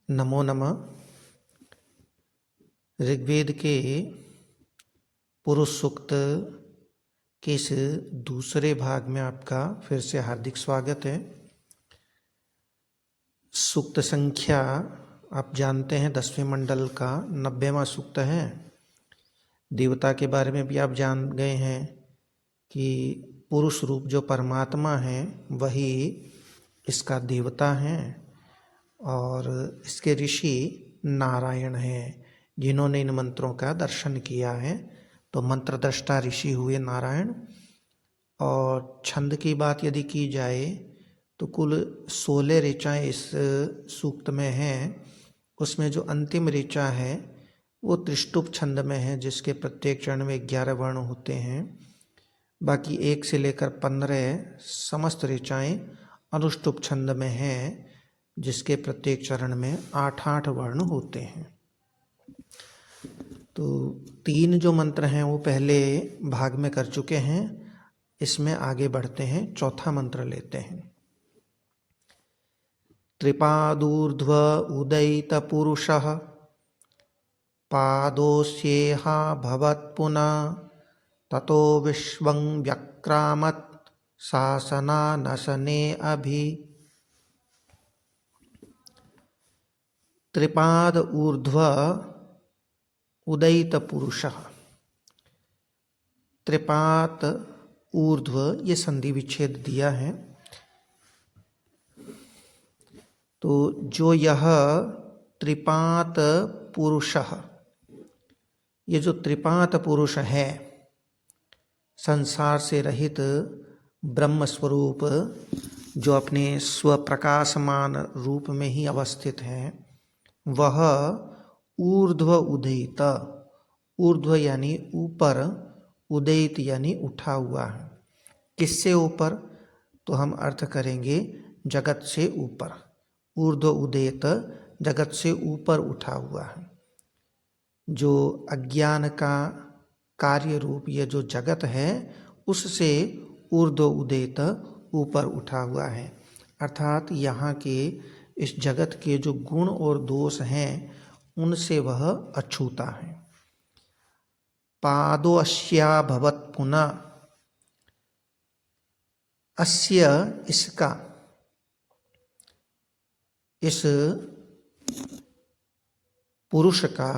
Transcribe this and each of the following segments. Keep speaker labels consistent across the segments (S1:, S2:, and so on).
S1: नमो नमः। ऋग्वेद के पुरुष सूक्त के इस दूसरे भाग में आपका फिर से हार्दिक स्वागत है। सूक्त संख्या आप जानते हैं 10वें मंडल का 90वां सूक्त है। देवता के बारे में भी आप जान गए हैं कि पुरुष रूप जो परमात्मा है वही इसका देवता है और इसके ऋषि नारायण हैं जिन्होंने इन मंत्रों का दर्शन किया है। तो मंत्र दृष्टा ऋषि हुए नारायण। और छंद की बात यदि की जाए तो कुल 16 ऋचाएँ इस सूक्त में हैं। उसमें जो अंतिम ऋचा है वो त्रिष्टुप छंद में है, जिसके प्रत्येक चरण में 11 वर्ण होते हैं। बाकी 1 से लेकर 15 समस्त ऋचाएँ अनुष्टुप छंद में हैं, जिसके प्रत्येक चरण में 8-8 वर्ण होते हैं। तो 3 जो मंत्र हैं वो पहले भाग में कर चुके हैं। इसमें आगे बढ़ते हैं, चौथा मंत्र लेते हैं। त्रिपादूर्ध्व उदयित पुरुषः पादोस्येहा भवत्पुनः ततो विश्वं व्यक्रामत् शासनानशने अभि। त्रिपाद ऊर्ध्व उदयित पुरुषः। त्रिपात ऊर्ध्व ये संधि विच्छेद दिया है। तो जो यह त्रिपात पुरुषः, ये जो त्रिपात पुरुष है, संसार से रहित ब्रह्म स्वरूप जो अपने स्वप्रकाशमान रूप में ही अवस्थित है, वह ऊर्ध्व उदयित, ऊर्ध्व यानी ऊपर, उदयित यानी उठा हुआ है। किससे ऊपर? तो हम अर्थ करेंगे जगत से ऊपर। ऊर्ध्व उदयित जगत से ऊपर उठा हुआ है। जो अज्ञान का कार्य रूप ये जो जगत है उससे ऊर्ध्व उदयित ऊपर उठा हुआ है। अर्थात यहाँ के इस जगत के जो गुण और दोष हैं उनसे वह अछूता है। पादो अस्या भवत् पुनः, अस्य इसका, इस पुरुष का,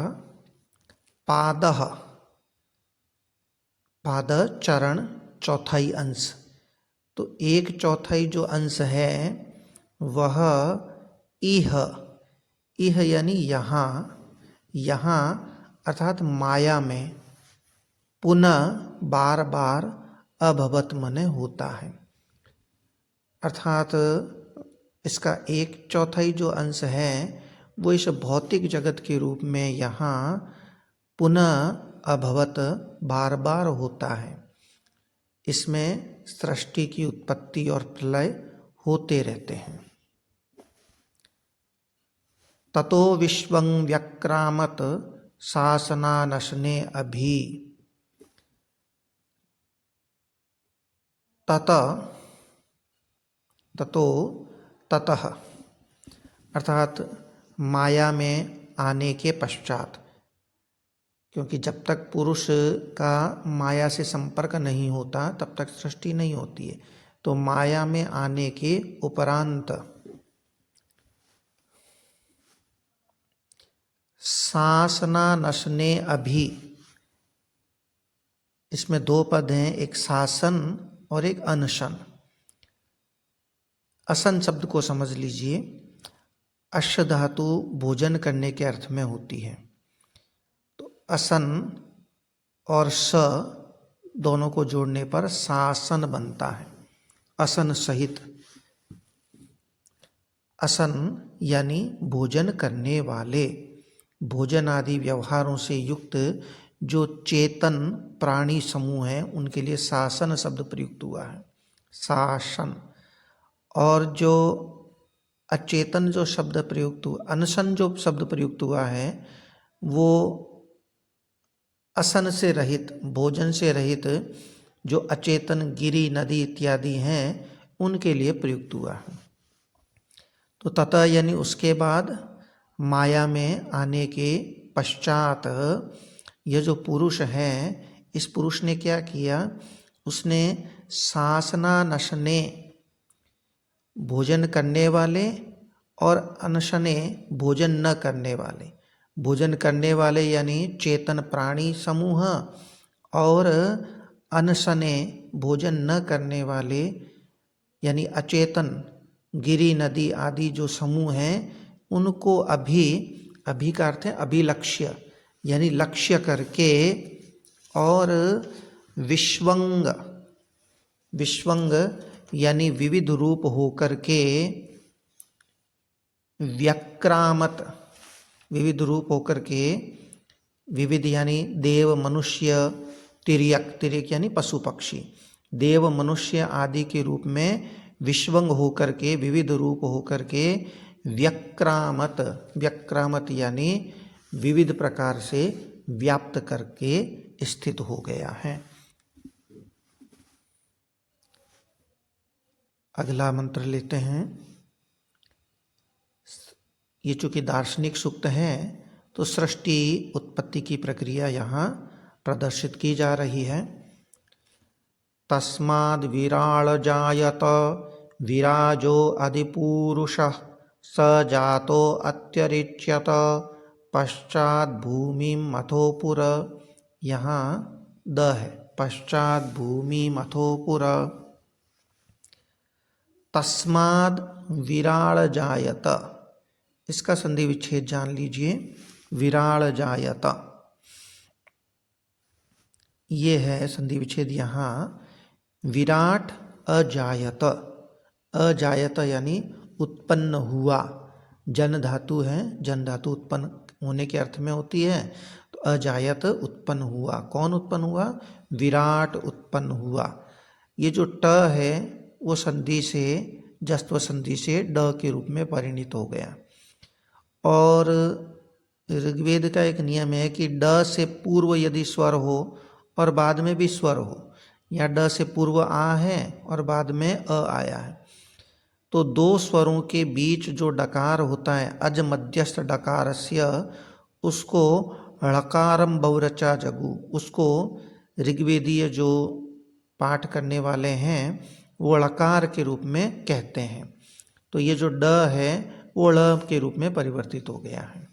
S1: पादः, पाद चरण चौथाई अंश, तो 1/4 जो अंश है वह इह, इह यानी यहाँ, यहाँ अर्थात माया में, पुनः बार बार अभवत मने होता है। अर्थात इसका 1/4 जो अंश है वो इस भौतिक जगत के रूप में यहाँ पुनः अभवत बार बार होता है। इसमें सृष्टि की उत्पत्ति और प्रलय होते रहते हैं। ततो विश्वं व्यक्रामत शासनानशने अभि। ततो ततः अर्थात माया में आने के पश्चात, क्योंकि जब तक पुरुष का माया से संपर्क नहीं होता तब तक सृष्टि नहीं होती है। तो माया में आने के उपरांत शासनानशने अभि, इसमें 2 पद हैं, एक शासन और एक अनशन। असन शब्द को समझ लीजिए। अश्व धातु भोजन करने के अर्थ में होती है। तो असन और स दोनों को जोड़ने पर शासन बनता है, असन सहित। असन यानी भोजन करने वाले, भोजन आदि व्यवहारों से युक्त जो चेतन प्राणी समूह हैं उनके लिए शासन शब्द प्रयुक्त हुआ है, शासन। और जो अचेतन जो शब्द प्रयुक्त हुआ, अनशन जो शब्द प्रयुक्त हुआ है, वो असन से रहित, भोजन से रहित जो अचेतन गिरि नदी इत्यादि हैं उनके लिए प्रयुक्त हुआ है। तो ततः यानी उसके बाद, माया में आने के पश्चात यह जो पुरुष है, इस पुरुष ने क्या किया, उसने सासना नशने, भोजन करने वाले और अनशने, भोजन न करने वाले, भोजन करने वाले यानी चेतन प्राणी समूह और अनशने, भोजन न करने वाले यानी अचेतन गिरि नदी आदि जो समूह हैं, उनको अभी का अर्थ है अभिलक्ष्य यानी लक्ष्य करके, और विश्वंग, विश्वंग यानी विविध रूप होकर के, व्यक्रामत, विविध रूप होकर के, विविध यानी देव मनुष्य, तिर्यक, तिर्यक यानी पशु पक्षी, देव मनुष्य आदि के रूप में विश्वंग होकर के, विविध रूप होकर के, व्यक्रामत, व्यक्रामत यानी विविध प्रकार से व्याप्त करके स्थित हो गया है। अगला मंत्र लेते हैं। ये चूंकि दार्शनिक सूक्त है तो सृष्टि उत्पत्ति की प्रक्रिया यहाँ प्रदर्शित की जा रही है। तस्माद् विराळ जायत विराजो अधिपूरुषः स जातो अत्यरिच्यत पश्चात भूमिम अथोपुर। यहाँ द है, पश्चात भूमिम अथोपुर। तस्माद् विराळ जायत, इसका संधि विच्छेद जान लीजिए। विराळ जायत, ये है संधि विच्छेद यहाँ। विराट अजायत, अजायत यानी उत्पन्न हुआ, जन धातु है, जन धातु उत्पन्न होने के अर्थ में होती है। तो अजायत उत्पन्न हुआ, कौन उत्पन्न हुआ, विराट उत्पन्न हुआ। ये जो ट है वो संधि से, जस्त्व संधि से ड के रूप में परिणित हो गया। और ऋग्वेद का एक नियम है कि ड से पूर्व यदि स्वर हो और बाद में भी स्वर हो, या ड से पूर्व आ है और बाद में अ आया है, तो दो स्वरों के बीच जो डकार होता है, अज मध्यस्थ डकारस्य, उसको ळकारम बहुरचा जगु, उसको ऋग्वेदीय जो पाठ करने वाले हैं वो ळकार के रूप में कहते हैं। तो ये जो ड है वो ळ के रूप में परिवर्तित हो गया है।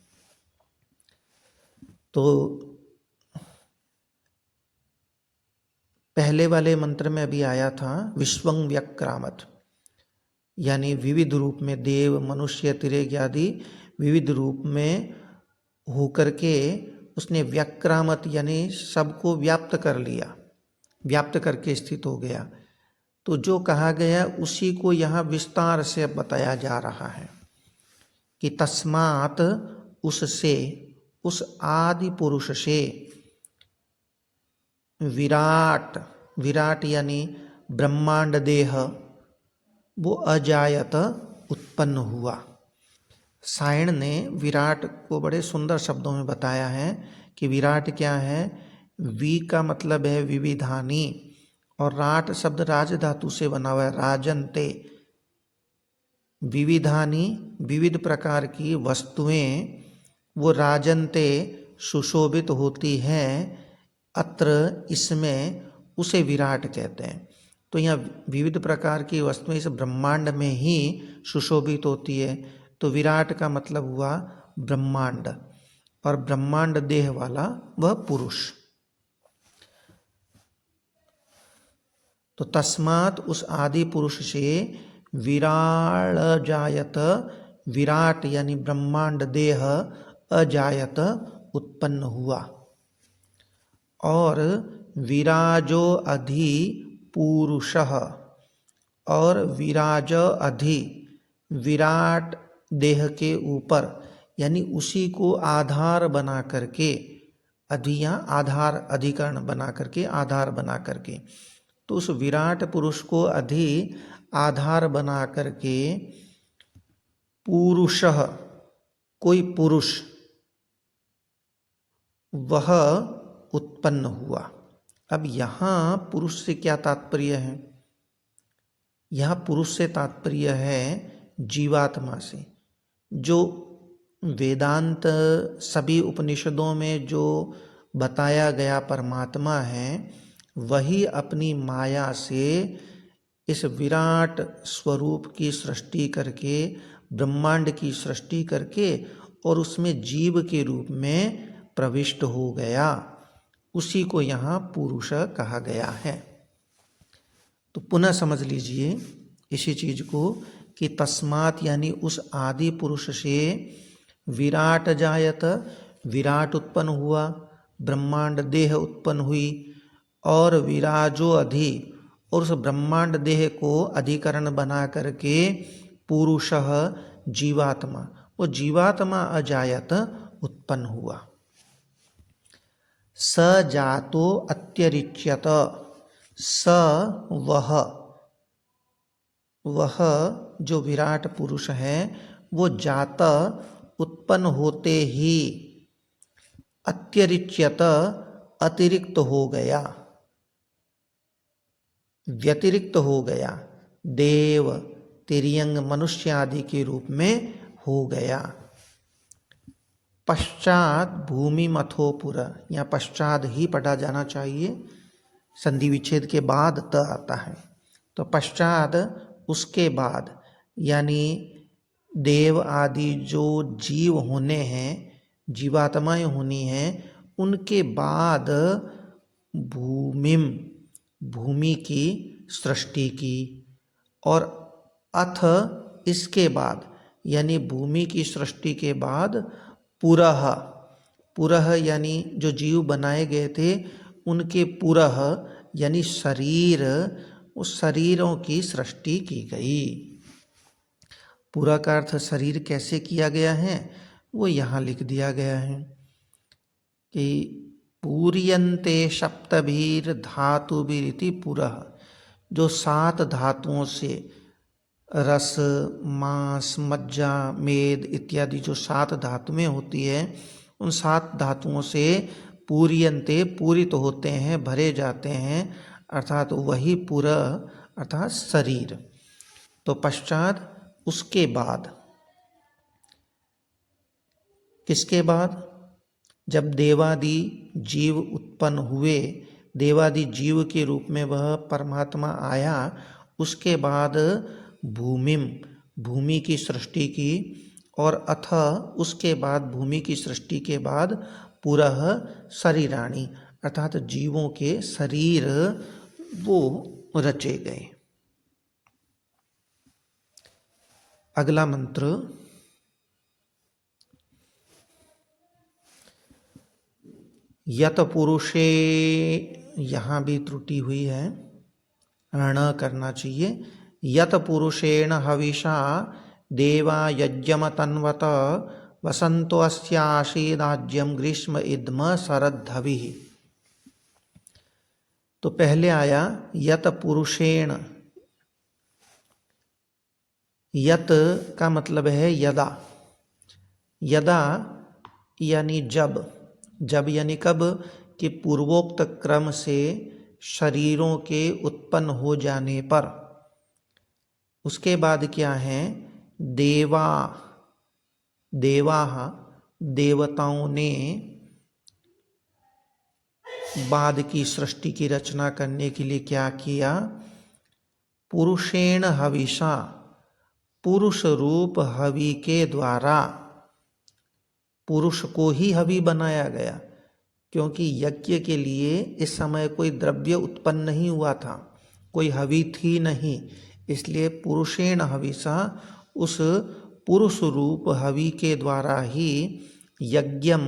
S1: तो पहले वाले मंत्र में अभी आया था विश्वं व्यक्रामत, यानी विविध रूप में देव मनुष्य तिर्यक आदि विविध रूप में होकर के उसने व्यक्रामत यानी सबको व्याप्त कर लिया, व्याप्त करके स्थित हो गया। तो जो कहा गया उसी को यहाँ विस्तार से बताया जा रहा है कि तस्मात्, उससे, उस आदि पुरुष से, विराट, विराट यानी ब्रह्मांड देह, वो अजायत उत्पन्न हुआ। सायण ने विराट को बड़े सुंदर शब्दों में बताया है कि विराट क्या है। वी का मतलब है विविधानी, और राट शब्द राज धातु से बना हुआ है, राजन्ते। विविधानी, विविध प्रकार की वस्तुएं वो राजन्ते सुशोभित होती हैं, अत्र इसमें, उसे विराट कहते हैं। तो यहाँ विविध प्रकार की वस्तुएं इस ब्रह्मांड में ही सुशोभित होती है। तो विराट का मतलब हुआ ब्रह्मांड, और ब्रह्मांड देह वाला वह पुरुष। तो तस्मात्, उस आदि पुरुष से, विराळ जायत, विराट यानी ब्रह्मांड देह अजायत उत्पन्न हुआ। और विराजो अधि पुरुषः, और विराज अधि, विराट देह के ऊपर यानी उसी को आधार बना करके, अधिया आधार, अधिकरण बना करके, आधार बना करके, तो उस विराट पुरुष को अधि आधार बना करके पुरुषः, कोई पुरुष, वह उत्पन्न हुआ। अब यहाँ पुरुष से क्या तात्पर्य है, यहाँ पुरुष से तात्पर्य है जीवात्मा से, जो वेदांत सभी उपनिषदों में जो बताया गया परमात्मा है वही अपनी माया से इस विराट स्वरूप की सृष्टि करके, ब्रह्मांड की सृष्टि करके और उसमें जीव के रूप में प्रविष्ट हो गया। उसी को यहाँ पुरुष कहा गया है। तो पुनः समझ लीजिए इसी चीज को कि तस्मात् यानी उस आदि पुरुष से विराट जायत, विराट उत्पन्न हुआ, ब्रह्मांड देह उत्पन्न हुई और विराजो अधि, और उस ब्रह्मांड देह को अधिकरण बना करके पुरुषः जीवात्मा, वो जीवात्मा अजायत उत्पन्न हुआ। स जातो अत्यरिच्यत, स वह जो विराट पुरुष है वो जात उत्पन्न होते ही अत्यरिच्यत अतिरिक्त हो गया, व्यतिरिक्त हो गया, देव तिर्यंग मनुष्य आदि के रूप में हो गया। पश्चात भूमि मथोपुर, यहाँ पश्चात ही पढ़ा जाना चाहिए, संधि विच्छेद के बाद त आता है। तो पश्चात उसके बाद, यानी देव आदि जो जीव होने हैं, जीवात्माएं होनी हैं, उनके बाद भूमिम, भूमि की सृष्टि की, और अथ इसके बाद, यानी भूमि की सृष्टि के बाद पुरः, पुरः यानी जो जीव बनाए गए थे उनके पुरः यानी शरीर, उस शरीरों की सृष्टि की गई। पूरा का अर्थ शरीर कैसे किया गया है वो यहाँ लिख दिया गया है कि पूर्यन्ते सप्तभीर धातुभिरिति पुरः, जो 7 धातुओं से रस, मांस, मज्जा, मेद इत्यादि जो 7 धातुएं होती है उन 7 धातुओं से पूर्यन्ते पूरित होते हैं, भरे जाते हैं, अर्थात वही पूरा अर्थात शरीर। तो पश्चात उसके बाद, किसके बाद? जब देवादि जीव उत्पन्न हुए, देवादि जीव के रूप में वह परमात्मा आया, उसके बाद भूमिम, भूमि की सृष्टि की, और अथ उसके बाद भूमि की सृष्टि के बाद पुरः शरीराणि, अर्थात जीवों के शरीर वो रचे गए। अगला मंत्र, यत पुरुषे, यहाँ भी त्रुटि हुई है, ण करना चाहिए। यत पुरुषेण हविषा देवा यज्ञमतन्वत वसंतो अस्याशीदाज्यम ग्रीष्म इद्म शरद्धविः। तो पहले आया यत पुरुषेण, यत का मतलब है यदा, यदा यानी जब, जब यानी कब, कि पूर्वोक्त क्रम से शरीरों के उत्पन्न हो जाने पर। उसके बाद क्या है? देवा, देवाः देवताओं ने बाद की सृष्टि की रचना करने के लिए क्या किया? पुरुषेण हविषा, पुरुष रूप हवि के द्वारा, पुरुष को ही हवि बनाया गया, क्योंकि यज्ञ के लिए इस समय कोई द्रव्य उत्पन्न नहीं हुआ था, कोई हवि थी नहीं, इसलिए पुरुषेण हविषा, उस पुरुष रूप हवि के द्वारा ही यज्ञम,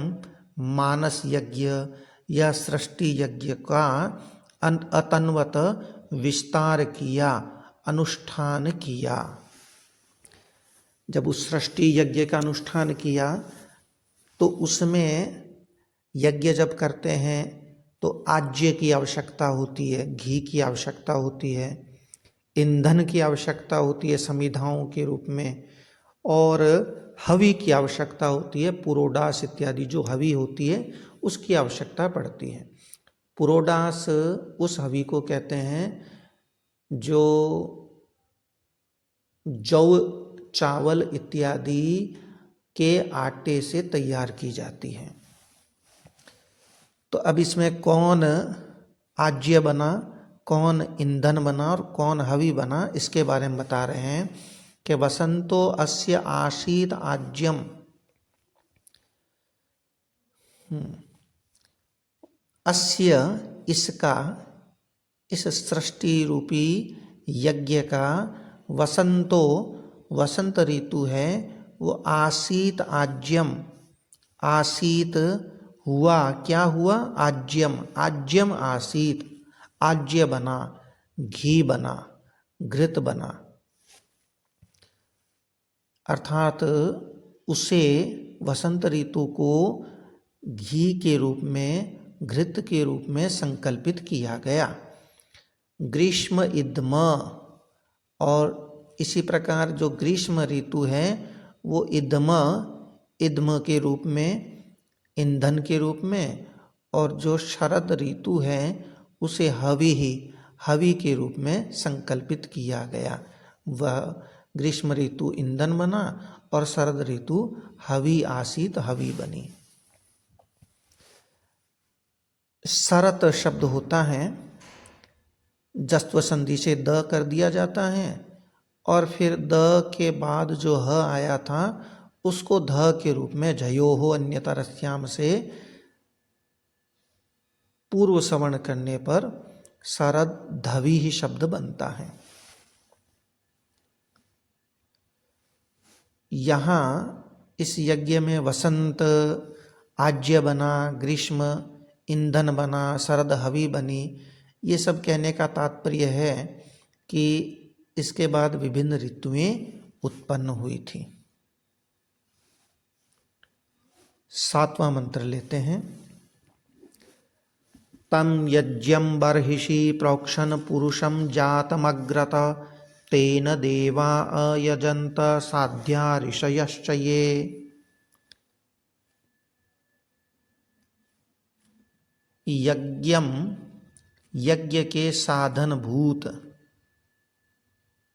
S1: मानस यज्ञ या सृष्टि यज्ञ का अतन्वत विस्तार किया, अनुष्ठान किया। जब उस सृष्टि यज्ञ का अनुष्ठान किया तो उसमें यज्ञ जब करते हैं तो आज्य की आवश्यकता होती है, घी की आवश्यकता होती है, ईंधन की आवश्यकता होती है समिधाओं के रूप में, और हवि की आवश्यकता होती है, पुरोडास इत्यादि जो हवि होती है उसकी आवश्यकता पड़ती है। पुरोडास उस हवि को कहते हैं जो जौ, चावल इत्यादि के आटे से तैयार की जाती है। तो अब इसमें कौन आज्य बना, कौन ईंधन बना और कौन हवि बना, इसके बारे में बता रहे हैं कि वसंतो अस्य आसीत आज्यम। अस्य इसका, इस सृष्टि रूपी यज्ञ का, वसंतो वसंत ऋतु है, वो आसीत आज्यम, आसीत हुआ, क्या हुआ, आज्यम, आज्यम आसीत, आज्य बना, घी बना, घृत बना, अर्थात उसे वसंत ऋतु को घी के रूप में, घृत के रूप में संकल्पित किया गया। ग्रीष्म इद्म, और इसी प्रकार जो ग्रीष्म ऋतु है वो इद्म, इद्म के रूप में, ईंधन के रूप में, और जो शरद ऋतु है उसे हवि ही, हवि के रूप में संकल्पित किया गया। वह ग्रीष्म ऋतु ईंधन बना और शरद ऋतु हवि आसीत, हवि बनी। शरत शब्द होता है, जस्त्व संधि से द कर दिया जाता है और फिर द के बाद जो ह आया था उसको ध के रूप में झयोहो अन्यतरस्याम से पूर्व सवर्ण करने पर शरद धवि ही शब्द बनता है। यहाँ इस यज्ञ में वसंत आज्य बना, ग्रीष्म ईंधन बना, शरद हवि बनी, ये सब कहने का तात्पर्य है कि इसके बाद विभिन्न ऋतुएं उत्पन्न हुई थी। 7वां मंत्र लेते हैं। तम यज्ञं बर्हिषि प्रोक्षन् पुरुषं जातमग्रत तेन देवा अयजन्त साध्या ऋषयश्च ये। यज्ञम, यज्ञ के साधन भूत,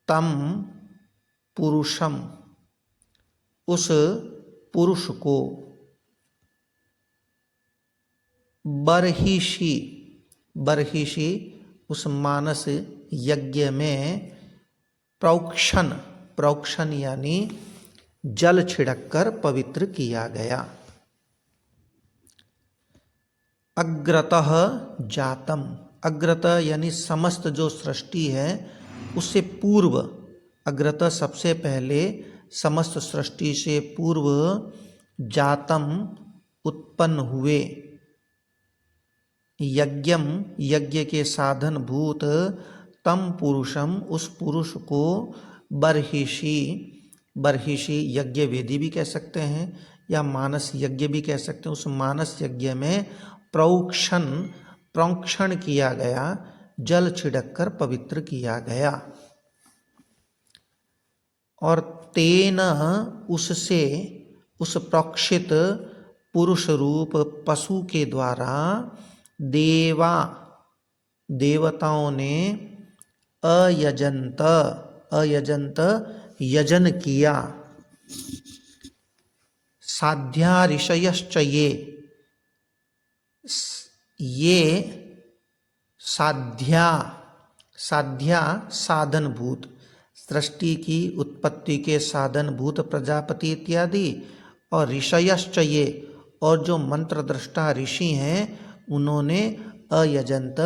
S1: तम पुरुषम, उस पुरुष को, बर्हिषि, बर्हिषि उस मानस यज्ञ में, प्रोक्षण, प्रोक्षण यानी जल छिड़ककर पवित्र किया गया। अग्रतः जातम, अग्रत यानी समस्त जो सृष्टि है उससे पूर्व, अग्रत सबसे पहले, समस्त सृष्टि से पूर्व, जातम उत्पन्न हुए, यज्ञम यज्ञ के साधन भूत, तम पुरुषम उस पुरुष को, बर्हिषि, बर्हिषि यज्ञ वेदी भी कह सकते हैं या मानस यज्ञ भी कह सकते हैं, उस मानस यज्ञ में प्रोक्षण, प्रोक्षण किया गया, जल छिड़ककर पवित्र किया गया। और तेन उससे, उस प्रोक्षित पुरुष रूप पशु के द्वारा, देवा देवताओं ने, अयजंत, अयजंत यजन किया, साध्या ऋषयश्च ये साध्या, साध्या साधन भूत, सृष्टि की उत्पत्ति के साधन भूत प्रजापति इत्यादि, और ऋषयश्च ये, और जो मंत्र दृष्टा ऋषि हैं उन्होंने अयजंत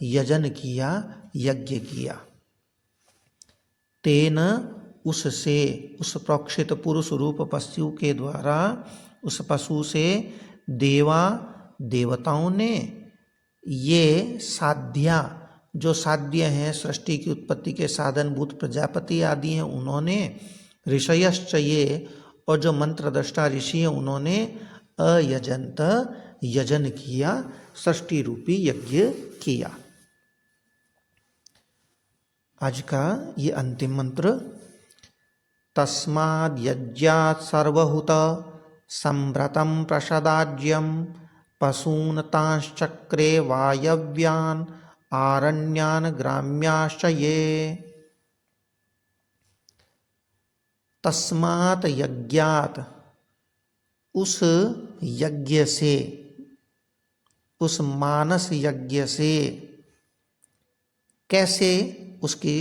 S1: यजन किया, यज्ञ किया। तेन उससे, उस प्रोक्षित पुरुष रूप पशु के द्वारा, उस पशु से, देवा देवताओं ने, ये साध्या जो साध्य हैं, सृष्टि की उत्पत्ति के साधन भूत प्रजापति आदि हैं उन्होंने, ऋषयश्च ये, और जो मंत्र दृष्टा ऋषि हैं उन्होंने अयजंत यजन किया, सृष्टि रूपी यज्ञ किया। आज का ये अंतिम मंत्र। तस्माद् यज्ञात् सर्वहुत संभ्रतं प्रसदाज्यं पशून् तांश्चक्रे वायव्यान् आरण्यान् ग्राम्याश्च ये। तस्मात् यज्ञात्, उस यज्ञ से, उस मानस यज्ञ से। कैसे, उसकी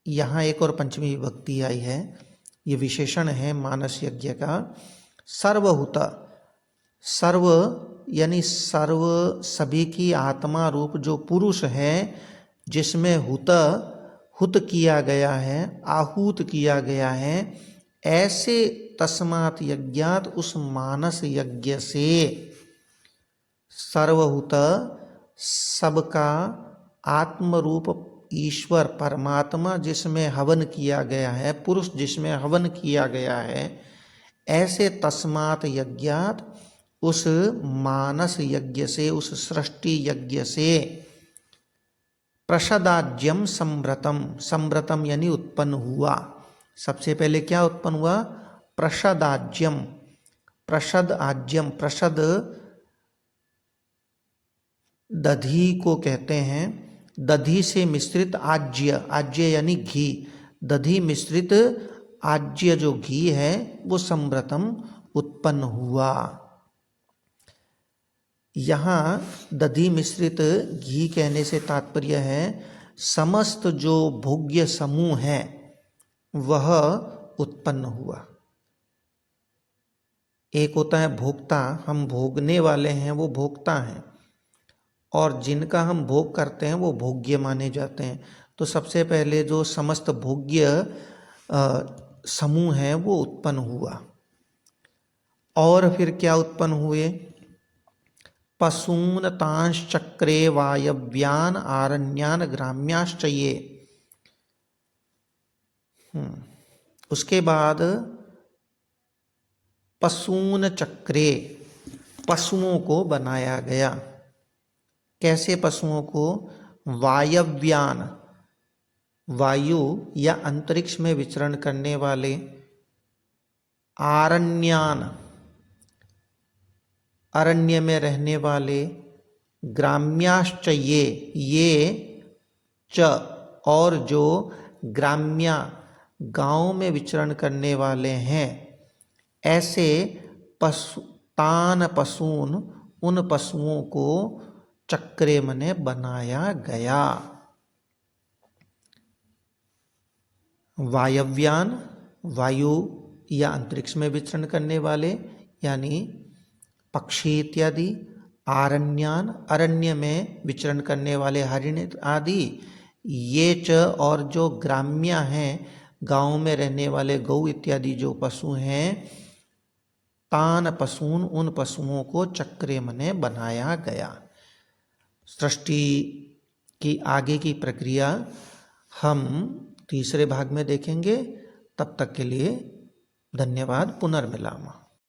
S1: यहाँ एक और पंचमी विभक्ति आई है, ये विशेषण है मानस यज्ञ का। सर्वहुत, सर्व यानी सर्व, सभी की आत्मा रूप जो पुरुष है, जिसमें हुत किया गया है, आहूत किया गया है, ऐसे तस्मात् यज्ञात, उस मानस यज्ञ से। सर्वहुत सबका आत्मरूप ईश्वर परमात्मा जिसमें हवन किया गया है, पुरुष जिसमें हवन किया गया है, ऐसे तस्मात् यज्ञात, उस मानस यज्ञ से, उस सृष्टि यज्ञ से। प्रषदाज्यम संव्रतम, संव्रतम यानी उत्पन्न हुआ। सबसे पहले क्या उत्पन्न हुआ? प्रषदाज्यम। प्रषद आज्यम, प्रषद दधी को कहते हैं, दधी से मिश्रित आज्य, आज्य यानी घी, दधी मिश्रित आज्य जो घी है वो संव्रतम उत्पन्न हुआ। यहाँ दधी मिश्रित घी कहने से तात्पर्य है समस्त जो भोग्य समूह है वह उत्पन्न हुआ। एक होता है भोक्ता, हम भोगने वाले हैं वो भोक्ता हैं, और जिनका हम भोग करते हैं वो भोग्य माने जाते हैं। तो सबसे पहले जो समस्त भोग्य समूह है वो उत्पन्न हुआ। और फिर क्या उत्पन्न हुए? पशून तांश चक्रे वायव्यान आरण्यान ग्राम्याश्च ये। उसके बाद पशून चक्रे, पशुओं को बनाया गया। कैसे पशुओं को? वायव्यान, वायु या अंतरिक्ष में विचरण करने वाले, आरण्यान, अरण्य में रहने वाले, ग्राम्याश्च ये च, और जो ग्राम्या गांव में विचरण करने वाले हैं, ऐसे तान पशून, उन पशुओं को चक्रे मने बनाया गया। वायव्यान, वायु या अंतरिक्ष में विचरण करने वाले यानी पक्षी इत्यादि, आरण्यान, अरण्य में विचरण करने वाले हरिण आदि, ये च, और जो ग्राम्य हैं, गांव में रहने वाले गौ इत्यादि जो पशु हैं, तान पशून, उन पशुओं को चक्रे मने बनाया गया। सृष्टि की आगे की प्रक्रिया हम तीसरे भाग में देखेंगे। तब तक के लिए धन्यवाद। पुनर्मिलामः।